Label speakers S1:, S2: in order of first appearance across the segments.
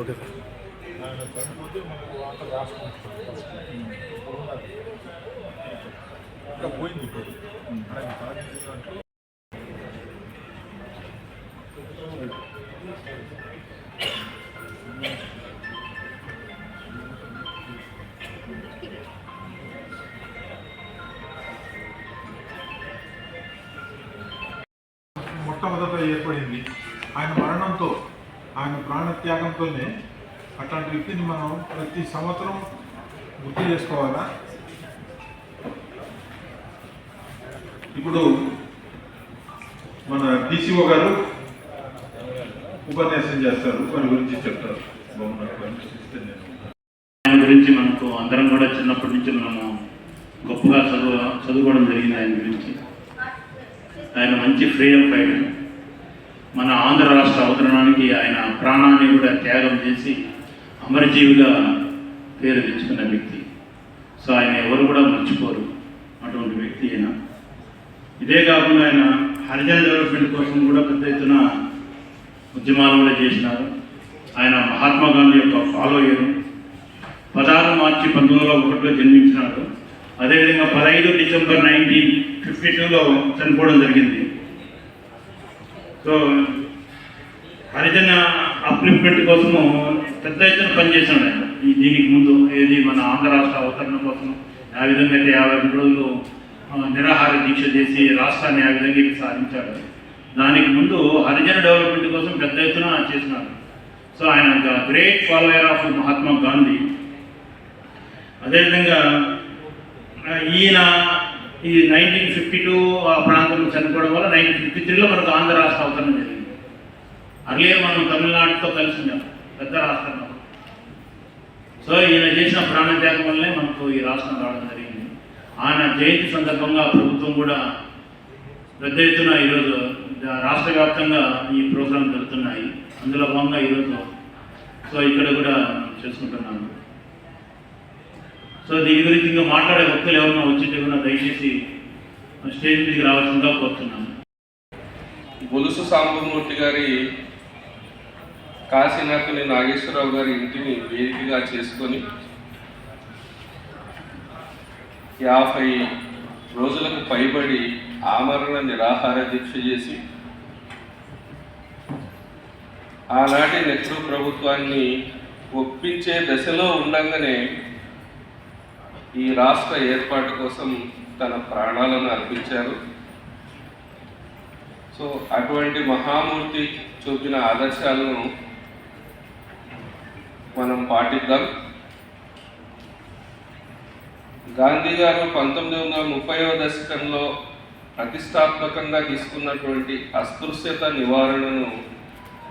S1: Okay sir. ఆయన చనిపోతే మనకు ఆంధ్ర రాష్ట్రం ఇంకా పోయింది. ఇప్పుడు ఆయన సాధించిన దాంట్లో మొట్టమొదట ఏర్పడింది ఆయన మరణంతో, ఆయన ప్రాణత్యాగంతోనే. అట్లాంటి వ్యక్తిని మనం ప్రతి సంవత్సరం గుర్తు చేసుకోవాలా. ఇప్పుడు మన డిసిఓ గారు ఉపన్యాసం చేస్తారు, వారి గురించి చెప్తారు.
S2: ఆయన గురించి మనకు అందరం కూడా చిన్నప్పటి నుంచి మనము గొప్పగా చదువుకోవడం జరిగింది. ఆయన గురించి ఆయన మంచి ఫ్రీడమ్ ఫైటర్. మన ఆంధ్ర రాష్ట్ర అవతరణానికి ఆయన ప్రాణాన్ని కూడా త్యాగం చేసి అమరజీవిగా పేరు తెచ్చుకున్న వ్యక్తి. సో ఆయన ఎవరు కూడా మర్చిపోరు, అటువంటి వ్యక్తి అయినా. ఇదే కాకుండా ఆయన హరిజన డెవలప్మెంట్ కోసం కూడా పెద్ద ఎత్తున ఉద్యమాలు కూడా చేసినారు. ఆయన మహాత్మా గాంధీ యొక్క ఫాలోయర్. 16 మార్చి 1901లో జన్మించినాడు. అదేవిధంగా 15 డిసెంబర్ 1952లో చనిపోవడం జరిగింది. సో హరిజన అప్లిఫ్మెంట్ కోసము పెద్ద ఎత్తున పనిచేశాడు ఆయన. దీనికి ముందు ఏది మన ఆంధ్ర రాష్ట్ర అవతరణ కోసం ఆ విధంగా అయితే 52 రోజులు నిరాహార దీక్ష చేసి రాష్ట్రాన్ని ఆ విధంగా సాధించాడు. దానికి ముందు హరిజన డెవలప్మెంట్ కోసం పెద్ద ఎత్తున చేసినారు. సో ఆయన great follower of Mahatma Gandhi. అదేవిధంగా ఈయన ఈ 1952 ఆ ప్రాంతంలో చనిపోవడం వల్ల 1953లో మనకు ఆంధ్ర రాష్ట్ర అవతరణ జరిగింది. అర్లియర్ మనం తమిళనాడుతో కలిసి ఉన్నాం పెద్ద రాష్ట్రంలో. సో ఈయన చేసిన ప్రాణత్యాగం వల్లనే మనకు ఈ రాష్ట్రం రావడం జరిగింది. ఆయన జయంతి సందర్భంగా ప్రభుత్వం కూడా పెద్ద ఎత్తున ఈరోజు రాష్ట్ర వ్యాప్తంగా ఈ ప్రోగ్రాం జరుగుతున్నాయి. అందులో భాగంగా ఈరోజు సో ఇక్కడ కూడా చేసుకుంటున్నాను. సో దీని గురించి ఇంకా మాట్లాడే వ్యక్తులు ఎవరైనా వచ్చి ఏమైనా దయచేసి స్టేజ్ మీదకి రావాల్సిందిగా కోరుతున్నాను.
S3: బొలుసు సాంబమూర్తి గారి కాశీనాథుని నాగేశ్వరరావు గారి ఇంటిని వేదికగా చేసుకొని 50 రోజులకు పైబడి ఆమరణ నిరాహార దీక్ష చేసి ఆనాటి నెహ్రూ ప్రభుత్వాన్ని ఒప్పించే దశలో ఉండగానే ఈ రాష్ట్ర ఏర్పాటు కోసం తన ప్రాణాలను అర్పించారు. సో అటువంటి మహామూర్తి చూపిన ఆదర్శాలను మనం పాటిద్దాం. గాంధీ గారు 1930వ దశకంలో ప్రతిష్టాత్మకంగా తీసుకున్నటువంటి అస్పృశ్యత నివారణను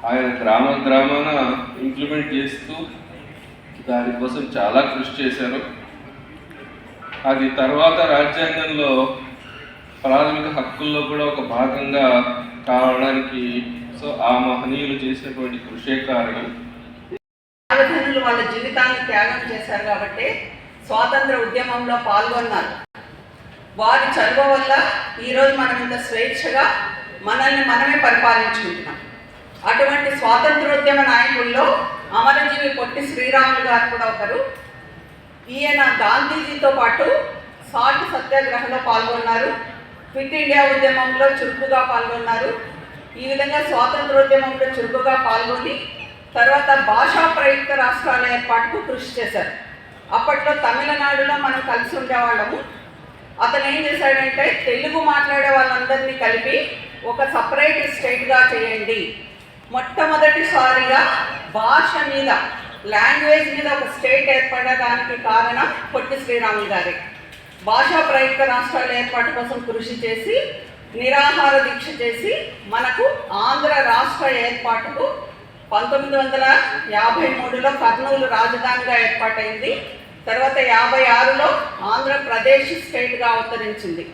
S3: ఆయన గ్రామాన ఇంప్లిమెంట్ చేస్తూ దానికోసం చాలా కృషి చేశారు. అది తర్వాత రాజ్యాంగంలో ప్రాథమిక హక్కుల్లో కూడా ఒక భాగంగా కావడానికి సో ఆ మహనీయులు చేసినటువంటి కృషే కారణం.
S4: వాళ్ళ జీవితాన్ని త్యాగం చేశారు కాబట్టి స్వాతంత్ర ఉద్యమంలో పాల్గొన్నారు. వారి చదువు వల్ల ఈరోజు మనం ఇంత స్వేచ్ఛగా మనల్ని మనమే పరిపాలించుకుంటున్నాం. అటువంటి స్వాతంత్రోద్యమ నాయకుల్లో అమరజీవి పొట్టి శ్రీరాములు గారు కూడా ఒకరు. ఈయన గాంధీజీతో పాటు సాల్ట్ సత్యాగ్రహంలో పాల్గొన్నారు. క్విట్ ఇండియా ఉద్యమంలో చురుకుగా పాల్గొన్నారు. ఈ విధంగా స్వాతంత్రోద్యమంలో చురుకుగా పాల్గొని తర్వాత భాషా ప్రయుక్త రాష్ట్రాల ఏర్పాటుకు కృషి చేశారు. అప్పట్లో తమిళనాడులో మనం కలిసి ఉండేవాళ్ళము. అతను ఏం చేశాడంటే తెలుగు మాట్లాడే వాళ్ళందరినీ కలిపి ఒక సపరేట్ స్టేట్గా చేయండి. మొట్టమొదటిసారిగా భాష మీద, లాంగ్వేజ్ మీద ఒక స్టేట్ ఏర్పడడానికి కారణం పొట్టి శ్రీరాములు గారే. భాషా ప్రయుక్త రాష్ట్రాల ఏర్పాటు కోసం కృషి చేసి నిరాహార దీక్ష చేసి మనకు ఆంధ్ర రాష్ట్ర ఏర్పాటుకు 1953లో కర్నూలు రాజధానిగా ఏర్పాటైంది. తర్వాత 56లో ఆంధ్రప్రదేశ్ స్టేట్గా అవతరించింది.